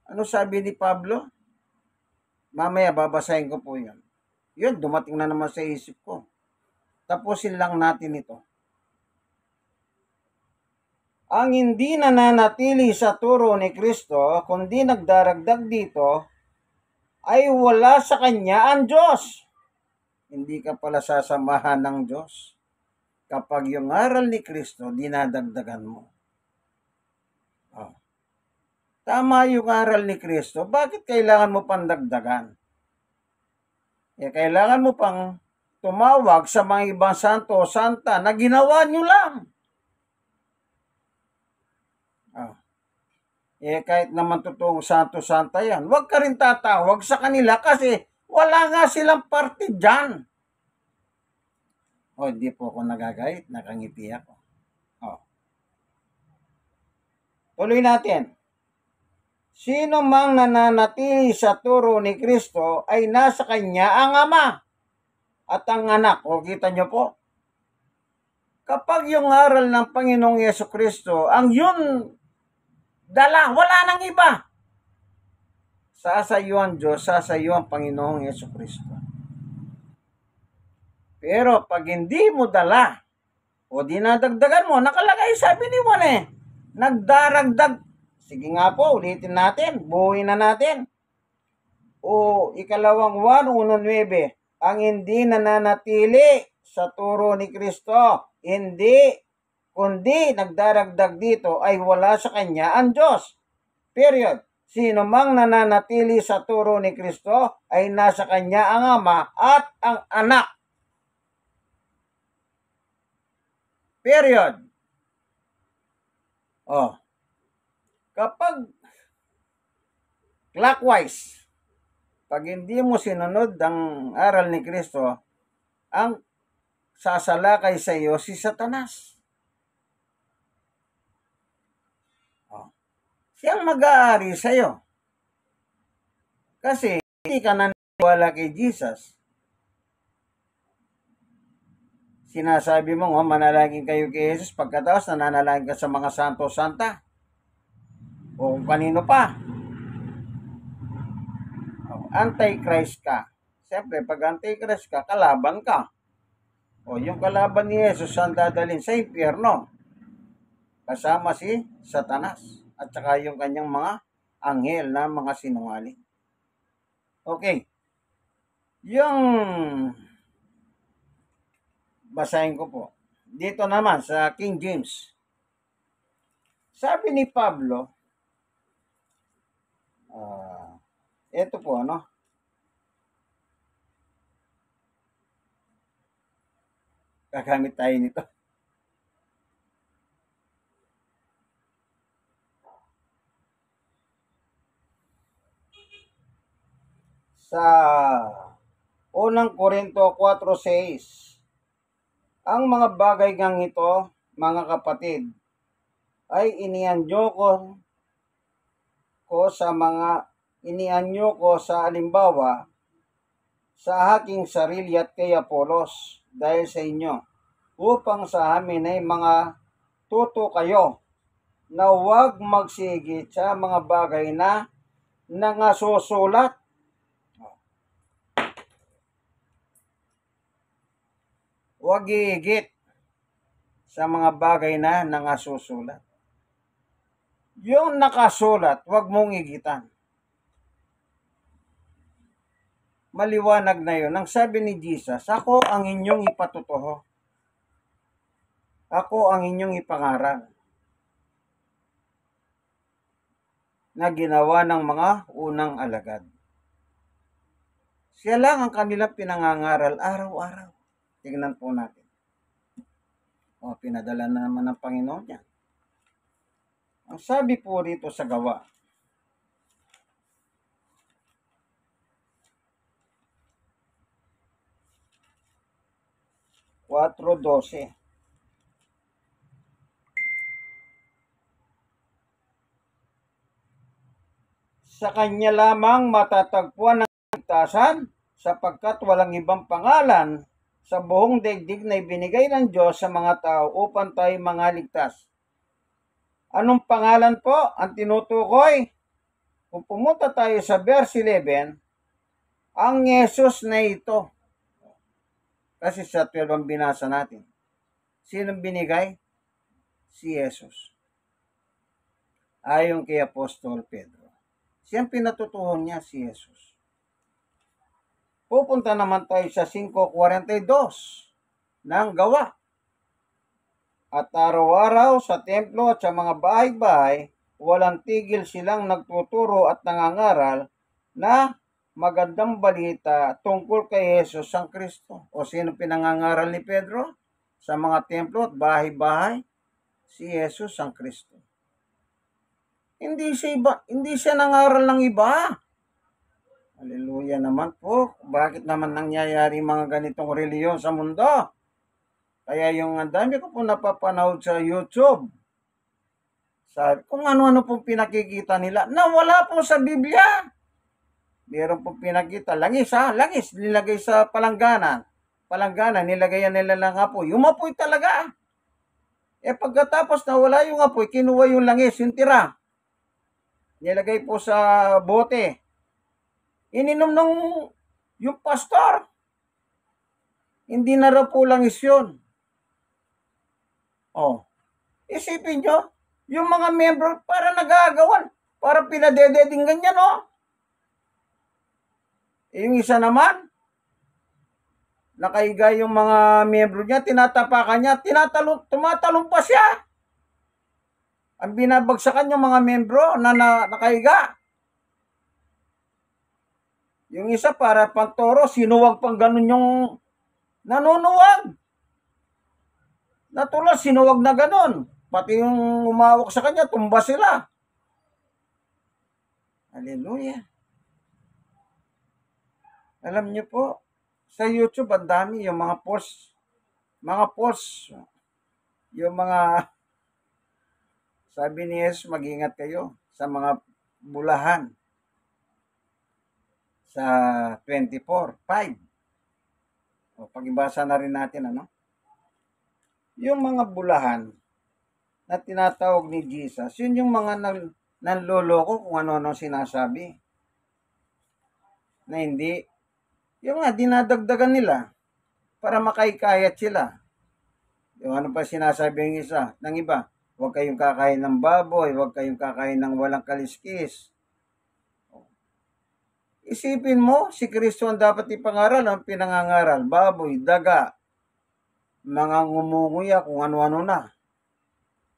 ano sabi ni Pablo? Mamaya babasahin ko po yun. Yun, dumating na naman sa isip ko. Tapusin lang natin ito. Ang hindi nananatili sa turo ni Kristo, kundi nagdaragdag dito, ay wala sa kanya ang Diyos. Hindi ka pala sasamahan ng Diyos. Kapag yung aral ni Kristo, dinadagdagan mo. Tama yung aral ni Kristo. Bakit kailangan mo pang dagdagan? Kailangan mo pang tumawag sa mga ibang santo o santa na ginawa nyo lang. Kahit naman totoong santo-santa yan, huwag ka rin tatawag sa kanila kasi wala nga silang parte dyan. Hindi po ako nagagayit, nakangiti ako. Tuloy natin. Sino mang nananatili sa turo ni Kristo ay nasa kanya ang Ama at ang anak. Kita nyo po? Kapag yung aral ng Panginoong Yesu-Kristo, ang yun dala, wala nang iba. Sasayo ang Diyos, sasayo ang Panginoong Yesu-Kristo. Pero pag hindi mo dala, o dinadagdagan mo, nakalagay sabi ni Juan nagdaragdag. Sige nga po, ulitin natin, buuin na natin. Ikalawang 1:9, ang hindi nananatili sa turo ni Kristo, hindi, kundi nagdaragdag dito ay wala sa kanya ang Diyos. Period. Sino mang nananatili sa turo ni Kristo ay nasa kanya ang Ama at ang Anak. Period. Kapag clockwise, pag hindi mo sinunod ang aral ni Kristo, ang sasalakay sa iyo si Satanas. Siyang mag-aari sa'yo. Kasi hindi ka naniniwala kay Jesus. Sinasabi mo nga, manalangin kayo kay Jesus, pagkatapos nananalangin ka sa mga santo-santa. O kung kanino pa. Antichrist ka. Siyempre, pag antichrist ka, kalaban ka. O yung kalaban ni Jesus ang dadalhin sa impyerno. Kasama si Satanas. At saka yung kanyang mga anghel na mga sinungaling. Okay. Yung basahin ko po. Dito naman sa King James. Sabi ni Pablo, ito po gagamit tayo nito. Sa unang Korinto 4:6, ang mga bagay ngang ito, mga kapatid, ay inianyo ko sa alimbawa sa aking sarili at kay Apolos dahil sa inyo, upang sa amin ay mga tuto kayo na huwag magsigit sa mga bagay na nangasusulat. Huwag gigit sa mga bagay na nangasusulat. Yung nakasulat, huwag mong igitan. Maliwanag na yun. Ang sabi ni Jesus, ako ang inyong ipatutuho. Ako ang inyong ipangaral. Na ginawa ng mga unang alagad. Siya lang ang kanilang pinangangaral araw-araw. Tingnan po natin. Pinadala na naman ng Panginoon niya. Ang sabi po rito sa gawa, (4:12). Sa kanya lamang matatagpuan ang kaligtasan, sapagkat walang ibang pangalan sa buong daigdig na ibinigay ng Diyos sa mga tao upang tayo mangaligtas. Anong pangalan po ang tinutukoy? Kung pumunta tayo sa verse 11, ang Jesus na ito. Kasi sa 12 ang binasa natin. Sinong binigay? Si Jesus. Ayon kay Apostol Pedro. Siyang pinatutuhan niya si Jesus. Pupunta naman tayo sa 5:42 ng gawa. At araw-araw sa templo at sa mga bahay-bahay, walang tigil silang nagtuturo at nangangaral na magandang balita tungkol kay Jesus ang Kristo. O sino pinangangaral ni Pedro? Sa mga templo at bahay-bahay, si Jesus ang Kristo. Hindi siya nangaral ng iba. Hallelujah naman po. Bakit naman nangyayari mga ganitong reliyon sa mundo? Kaya yung ang dami ko po napapanood sa YouTube. Kung ano-ano pong pinakikita nila na wala po sa Biblia. Meron pong pinakita. Langis langis. Nilagay sa palangganan. Palangganan, nilagayan nila ng apoy. Yung apoy talaga. Pagkatapos na wala yung apoy, kinuha yung langis, yung tira. Nilagay po sa bote. Ininom ng yung pastor. Hindi na raw po langis yun. Isipin nyo, yung mga membro para nagagawan, para pinadededing ganyan, yung isa naman, nakahiga yung mga membro niya, tinatapakan niya, tumatalong pa siya. Ang binabagsakan yung mga membro na nakahiga. Yung isa para pantoro, sinuwag pang ganun yung nanunuwag. Natulas, sinuwag na ganun. Pati yung umawak sa kanya, tumba sila. Hallelujah. Alam niyo po, sa YouTube, ang dami yung mga posts, yung mga, sabi ni Jesus, mag-ingat kayo sa mga bulahan sa 24:5. O, pag-ibasa na rin natin, ano? Yung mga bulahan na tinatawag ni Jesus, yun yung mga nanloloko kung ano-ano sinasabi. Na hindi, yung nga, dinadagdagan nila para makaikayat sila. Yung ano pa sinasabi ng iba, huwag kayong kakain ng baboy, huwag kayong kakain ng walang kaliskis. Isipin mo, si Kristo ang dapat ipangaral, ang pinangangaral, baboy, daga, mga ngumunguya, kung ano-ano na.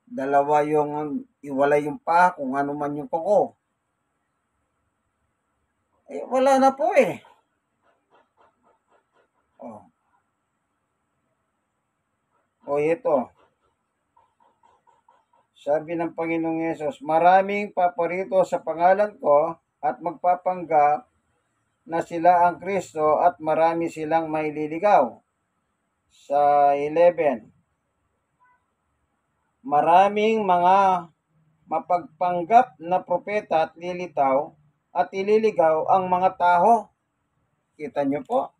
Dalawa yung, iwalay yung paa, kung ano man yung kuko. Wala na po eh. Ito. Sabi ng Panginoong Yesus, maraming paparito sa pangalan ko at magpapanggap na sila ang Kristo at marami silang maililigaw. Sa 11, maraming mga mapagpanggap na propeta at lilitaw at ililigaw ang mga tao. Kita nyo po?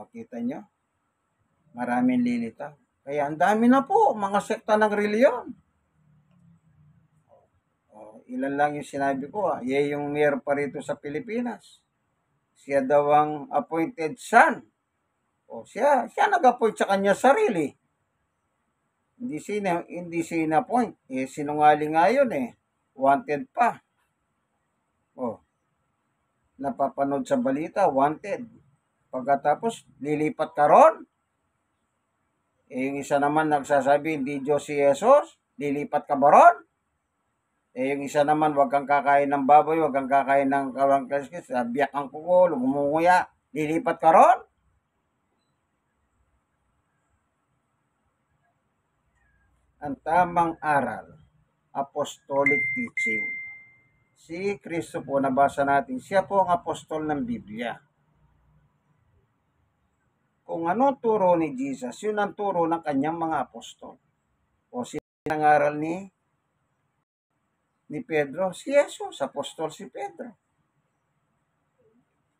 Kita nyo? Maraming lilitaw. Kaya ang dami na po, mga sekta ng reliyon. Ilan lang yung sinabi ko, yung mayor pa rito sa Pilipinas. Siya daw ang appointed son. Siya nag-appoint sa kanya sarili. Hindi sina-appoint. Sinungaling nga yun eh. Wanted pa. Napapanood sa balita, wanted. Pagkatapos, lilipat ka ron. Yung isa naman nagsasabi, hindi Diyos si Jesus, lilipat ka ba ron? Yung isa naman, wag kang kakain ng baboy, wag kang kakain ng kawang kaliskis, biyak ang kuko, lumunguya, lilipat ka ron? Ang tamang aral, apostolic teaching. Si Kristo po, nabasa natin, siya po ang apostol ng Biblia. Kung ano turo ni Jesus, yun ang turo ng kanyang mga apostol. Sinangaral ni Pedro, si Jesus, apostol si Pedro.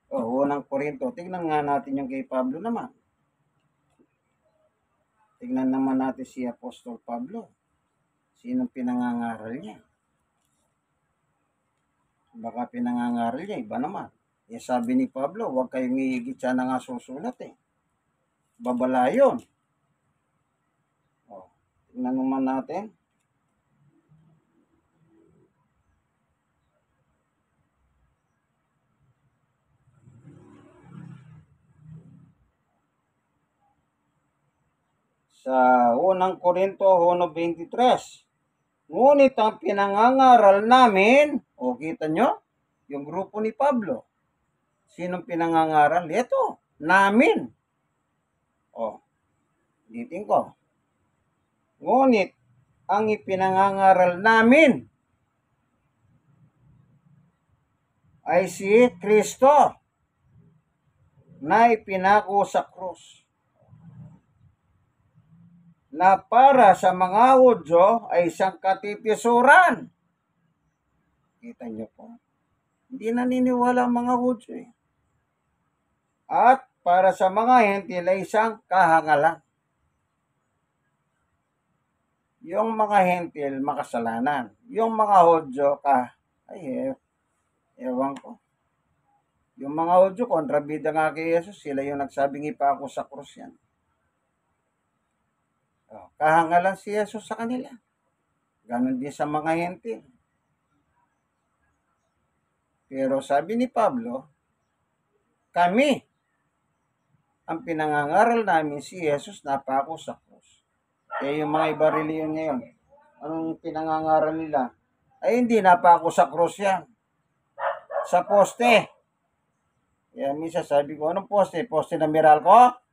Unang Korinto, tingnan nga natin yung kay Pablo naman. Tingnan naman natin si Apostol Pablo. Sinong pinangangaral niya? Baka pinangangaral niya, iba naman. Sabi ni Pablo, huwag kayong iigit, siya na nga susulat eh. Babala yun. Tingnan naman natin. Sa unang Korinto 1:23. Ngunit ang pinangangaral namin, kita nyo? Yung grupo ni Pablo. Sinong pinangangaral? Ito, namin. Ulitin ko. Ngunit ang ipinangangaral namin ay si Kristo na ipinako sa krus, na para sa mga Hudyo ay isang katitisuran. Kita niyo po? Hindi naniniwala ang mga Hudyo eh. At para sa mga Hentil ay isang kahangalan. Yung mga Hentil, makasalanan. Yung mga Hudyo, ewan ko. Yung mga Hudyo, kontrabida nga kay Jesus, sila yung nagsabing ipako sa krus yan. Kahangalan si Jesus sa kanila. Ganon din sa mga Hentil. Pero sabi ni Pablo, kami, ang pinangangaral namin si Jesus napako sa krus. Yung mga iba reliyon ngayon, anong pinangangaral nila? Ay hindi, napako sa krus yan. Sa poste. Kaya misa sabi ko, anong poste? Poste na Meralco?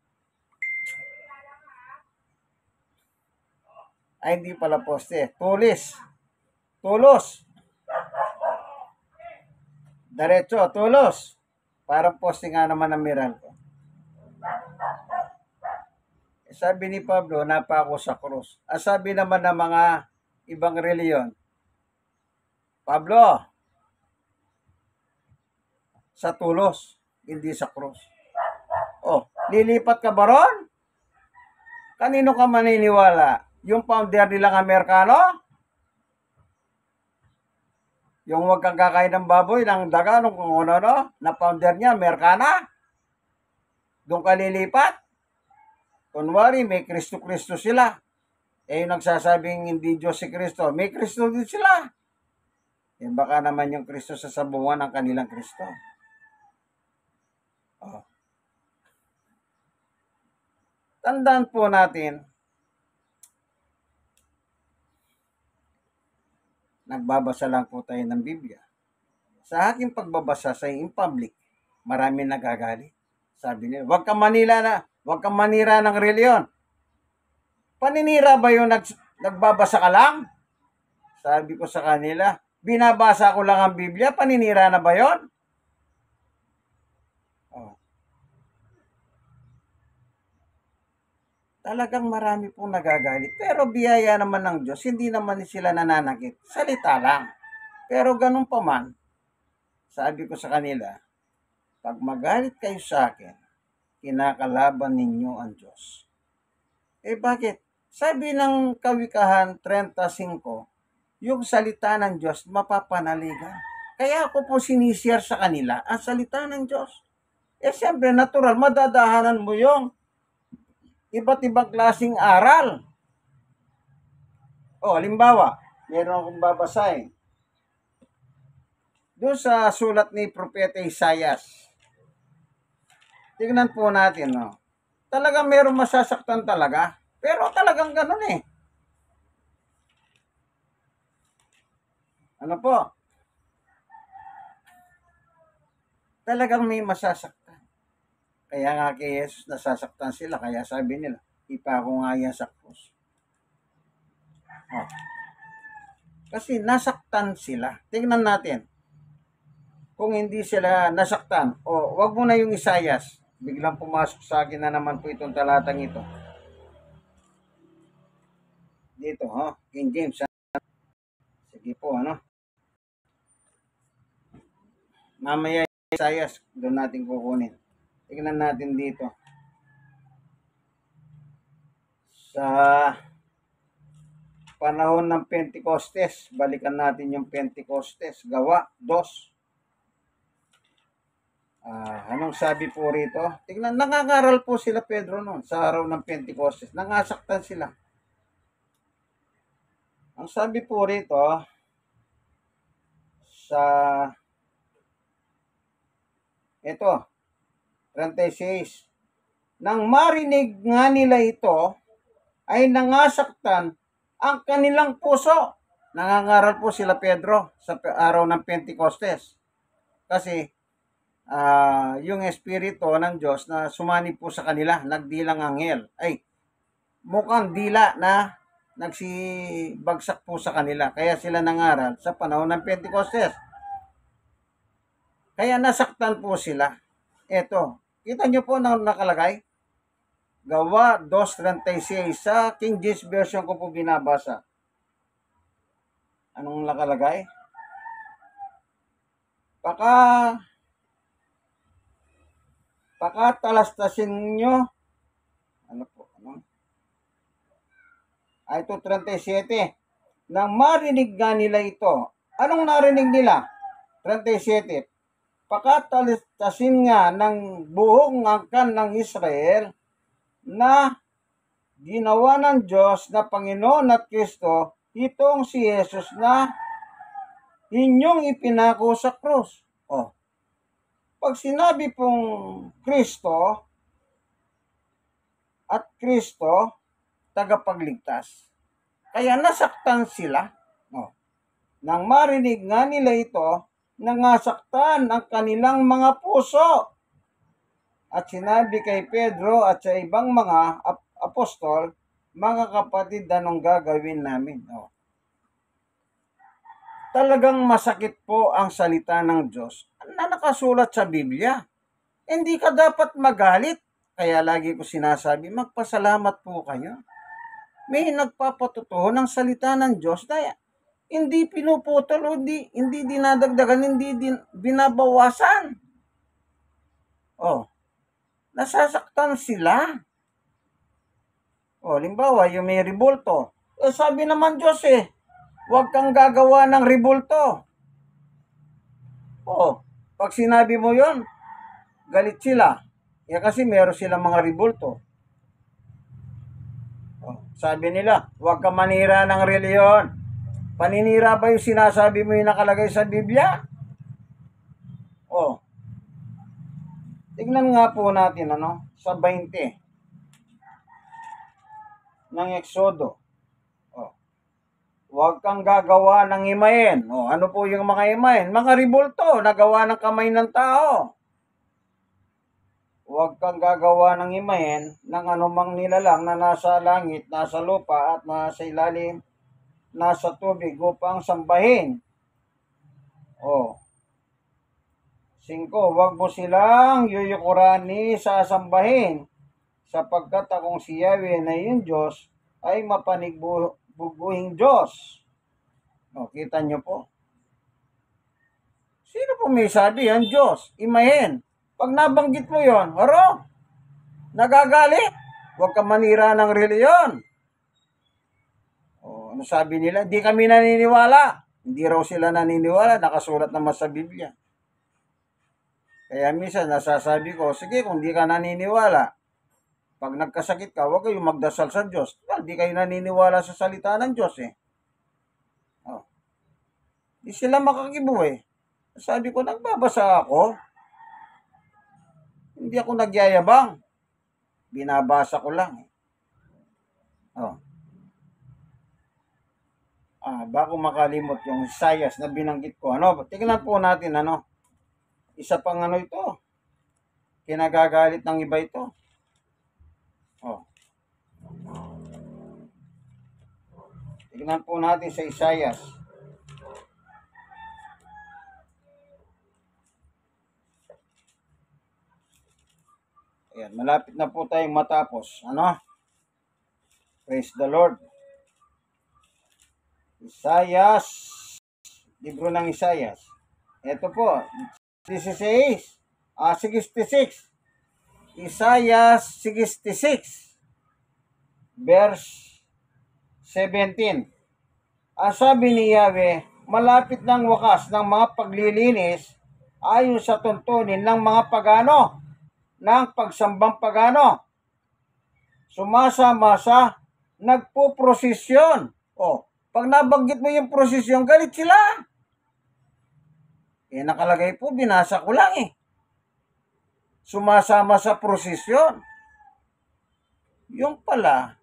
Ay hindi pala poste. Tulos. Diretso, tulos. Parang posting nga naman ng Meralco. Sabi ni Pablo, napako sa krus. Sabi naman ng mga ibang reliyon, Pablo, sa tulos, hindi sa krus. Oh, lilipat ka ba ron? Kanino ka maniniwala? Yung founder nilang Amerikano? Yung huwag kang kakain ng baboy, ng daga, nung kung ano, na founder niya, Amerikana? Doon ka lilipat? Kunwari, may Kristo-Kristo sila. Yung nagsasabing hindi Diyos si Kristo, may Kristo din sila. Baka naman yung Kristo sa sabungan ng kanilang Kristo. Oh. Tandaan po natin, nagbabasa lang po tayo ng Biblia. Sa aking pagbabasa sa in public, marami nagagalit. Sabi nila, huwag kang manira ng reliyon. Paninira ba yung nagbabasa ka lang? Sabi ko sa kanila, binabasa ko lang ang Biblia, paninira na ba yon? Oh. Talagang marami pong nagagalit. Pero biyaya naman ng Diyos, hindi naman sila nananakit. Salita lang. Pero ganun pa man, sabi ko sa kanila, pag magalit kayo sa akin, kinakalaban ninyo ang Diyos. Bakit? Sabi ng Kawikahan 35, yung salita ng Diyos mapapanaligan. Kaya ako po sinishare sa kanila ang salita ng Diyos. Siyempre, natural, madadahanan mo yung iba't ibang klaseng aral. Halimbawa, meron akong babasahin. Doon sa sulat ni Propeta Isaias. Tingnan po natin, no? Talagang meron masasaktan talaga. Pero talagang ganun eh. Ano po? Talagang may masasaktan. Kaya nga kay Jesus nasasaktan sila. Kaya sabi nila, ipako nga yan sa krus. Kasi nasaktan sila. Tingnan natin. Kung hindi sila nasaktan, wag mo na yung Isaias. Biglang pumasok sa akin na naman po itong talatang ito. Dito, King James. Sige po, Mamaya yung Isaias, doon natin kukunin. Tingnan natin dito. Sa panahon ng Pentecostes, balikan natin yung Pentecostes, Gawa 2. Anong sabi po rito? Tingnan, nangangaral po sila Pedro noon sa araw ng Pentecostes. Nangasaktan sila. Ang sabi po rito, sa ito, 36, nang marinig nga nila ito, ay nangasaktan ang kanilang puso. Nangangaral po sila Pedro sa araw ng Pentecostes. Kasi, yung espiritu ng Diyos na sumani po sa kanila, nagdilang anghel. Mukhang dila na nagsibagsak po sa kanila. Kaya sila nangaral sa panahon ng Pentecostes. Kaya nasaktan po sila. Ito, kita nyo po na nakalagay? Gawa 2:36 sa King James Version ko po binabasa. Anong nakalagay? Pakatalastasin nyo. Ito 37. Nang marinig nga nila ito. Anong narinig nila? 37. Pakatalastasin nga ng buong angkan ng Israel na ginawa ng Diyos na Panginoon at Kristo, itong si Jesus na inyong ipinako sa krus. Pag sinabi pong Kristo at Kristo, tagapagligtas. Kaya nasaktan sila. Nang marinig nga nila ito, nangasaktan ang kanilang mga puso. At sinabi kay Pedro at sa ibang mga apostol, mga kapatid, anong gagawin namin? Talagang masakit po ang salita ng Diyos na nakasulat sa Biblia. Hindi ka dapat magalit. Kaya lagi ko sinasabi, magpasalamat po kayo. May nagpapatotoo ng salita ng Diyos na hindi pinuputol o hindi dinadagdagan, hindi binabawasan. Oh, nasasaktan sila. Limbawa, yung may ribulto. Sabi naman Diyos huwag kang gagawa ng ribulto. Pag sinabi mo yon, galit sila. Kasi meron silang mga ribulto. Sabi nila, huwag kang manira ng reliyon. Paninira ba yung sinasabi mo yung nakalagay sa Biblia? Tignan nga po natin sa 20 ng Exodo. Huwag kang gagawa ng imahen. Ano po yung mga imahen? Mga ribulto na gawa ng kamay ng tao. Huwag kang gagawa ng imahen ng anumang nilalang na nasa langit, nasa lupa, at nasa ilalim, nasa tubig upang sambahin. 5, huwag mo silang yuyukuran ni sasambahin, sapagkat akong si Yahweh na yung Diyos ay mapanigbubuhing Diyos. Kita nyo po. Sino po may sabi yan? Diyos. Imahen. Pag nabanggit mo yon, nagagalit. Huwag kang manira ng reliyon. Ano sabi nila? Hindi kami naniniwala. Hindi raw sila naniniwala. Nakasulat naman sa Biblia. Kaya minsan nasasabi ko, sige kung di ka naniniwala, pag nagkasakit ka, huwag kayong magdasal sa Diyos. Di kayo naniniwala sa salita ng Diyos Di sila makakibo Sabi ko, nagbabasa ako. Hindi ako nagyayabang. Binabasa ko lang bago makalimot yung Isaias na binanggit ko. Tingnan po natin isa pang ito. Kinagagalit ng iba ito. Tingnan po natin sa Isaias. Ayan, malapit na po tayong matapos. Praise the Lord. Isaias. Libro ng Isaias. Ito po. 66. Isaias 66. Verse 17. Ang sabi ni Yahweh, malapit ng wakas ng mga paglilinis ayon sa tuntunin ng mga pagano, ng pagsambang pagano. Sumasama sa nagpo-prosesyon. Pag nabanggit mo yung prosesyon, galit sila. Nakalagay po, binasa ko lang Sumasama sa prosesyon. Yung pala,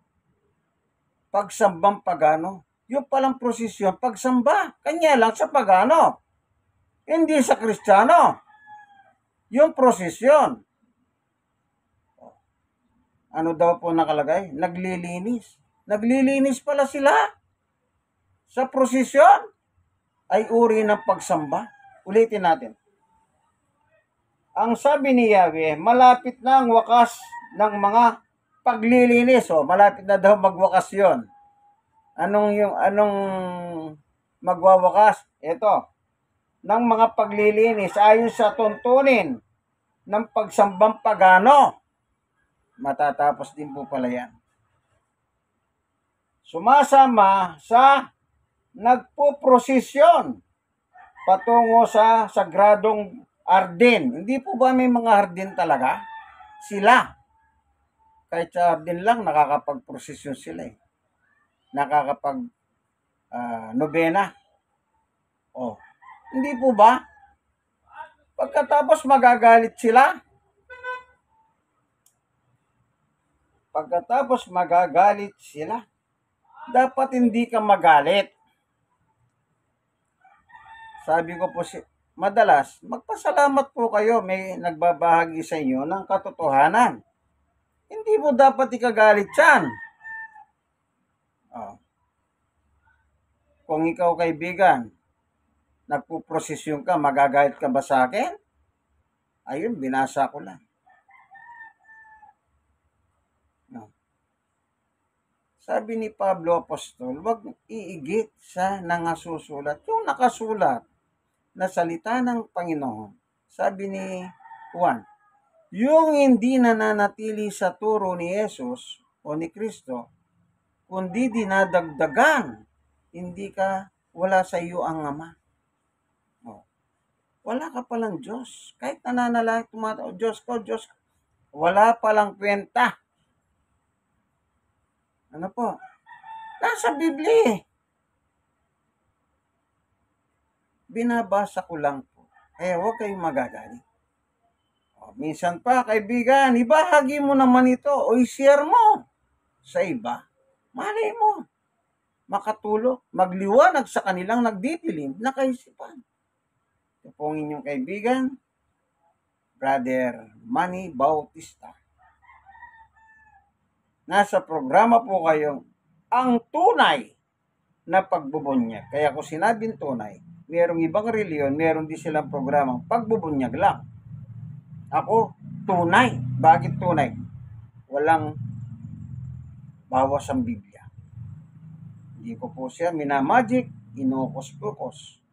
pagsambang pagano. Yung palang prosesyon, pagsamba. Kanya lang sa pagano. Hindi sa Kristiyano. Yung prosesyon. Ano daw po nakalagay? Naglilinis. Naglilinis pala sila. Sa prosesyon ay uri ng pagsamba. Ulitin natin. Ang sabi ni Yahweh, malapit na ang wakas ng mga paglilinis. Malapit na daw magwakas yon. Anong magwawakas? Ito. Ng mga paglilinis ayon sa tuntunin ng pagsambang pagano. Matatapos din po pala yan. Sumasama sa nagpo-prosesyon patungo sa sagradong Arden. Hindi po ba may mga Arden talaga? Sila. Kahit sa Arden lang, nakakapag-prosesyon sila nakakapag nobena. Hindi po ba? Pagkatapos magagalit sila. Dapat hindi ka magalit. Sabi ko po madalas, magpasalamat po kayo, may nagbabahagi sa inyo ng katotohanan. Hindi mo dapat ikagalit yan. Kung ikaw kaibigan, nagpuprosesyon ka, magagalit ka ba sa akin? Ayun, binasa ko lang. No. Sabi ni Pablo Apostol, huwag iigit sa nangasusulat. Yung nakasulat na salita ng Panginoon. Sabi ni Juan, yung hindi nananatili sa turo ni Jesus o ni Kristo, kundi dinadagdagan, hindi ka, wala sa iyo ang Ama. O, wala ka palang Diyos. Kahit nananalangin, tumatawag, Diyos ko, Diyos ko, wala palang kwenta. Ano po? Nasa Biblia eh. Binabasa ko lang po. Kaya huwag kayong magagalit. O, minsan pa, kaibigan, ibahagi mo naman ito o i-share mo sa iba. Malay mo, makatulong, magliwanag sa kanilang nagdidilim na kaisipan. Ito po ang inyong kaibigan, Brother Manny Bautista. Nasa programa po kayo, ang tunay na pagbubunyag. Kaya kung sinabing tunay, mayroong ibang reliyon, mayroon din silang programang pagbubunyag lang. Ako, tunay. Bakit tunay? Walang bawas ang Biblia. Hindi ko po siya minamagic, inukos-pukos.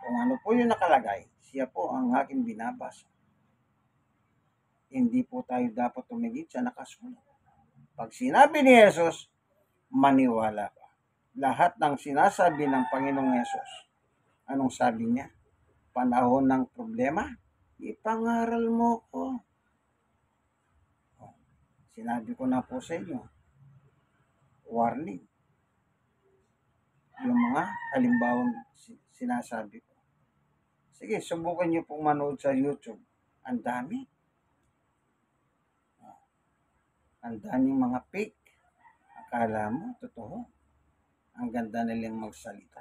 Kung ano po yung nakalagay, siya po ang aking binabasa. Hindi po tayo dapat tumigit sa nakasulat. Pag sinabi ni Jesus, maniwala ka. Lahat ng sinasabi ng Panginoong Jesus, anong sabi niya? Panahon ng problema, ipangaral mo ko. Sinabi ko na po sa inyo, warning. Yung mga halimbawang sinasabi ko. Sige, subukan nyo pong manood sa YouTube. Ang dami. Ang daming mga fake. Akala mo, totoo. Ang ganda nilang magsalita.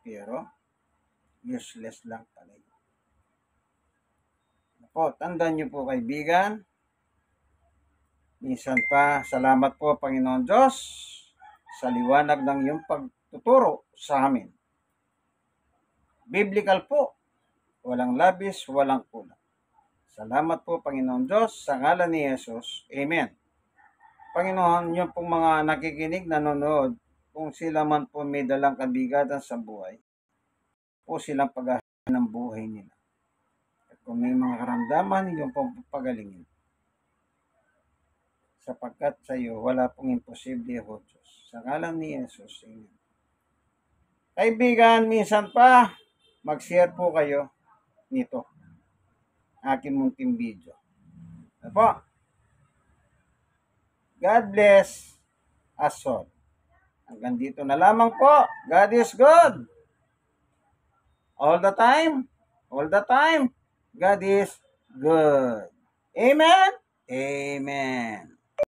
Pero, useless lang pala yun. Po, tandaan nyo po kaibigan. Minsan pa, salamat po Panginoon Diyos sa liwanag ng iyong pagtuturo sa amin. Biblical po. Walang labis, walang kulang. Salamat po Panginoon Diyos sa ngalan ni Jesus. Amen. Panginoon, yung pong mga nakikinig, nanonood, kung sila man po may dalang kabigatan sa buhay, po silang paghahanap ng buhay nila. At kung may mga karamdaman, yung pong pagalingin. Sapagkat sa iyo, wala pong imposible o Diyos. Sa ngalan ni Jesus. Amen. Kaibigan, minsan pa, mag-share po kayo nito. Akin munting video. Ano po? God bless us all. Hanggang dito na lamang po. God is good. All the time. All the time. God is good. Amen? Amen.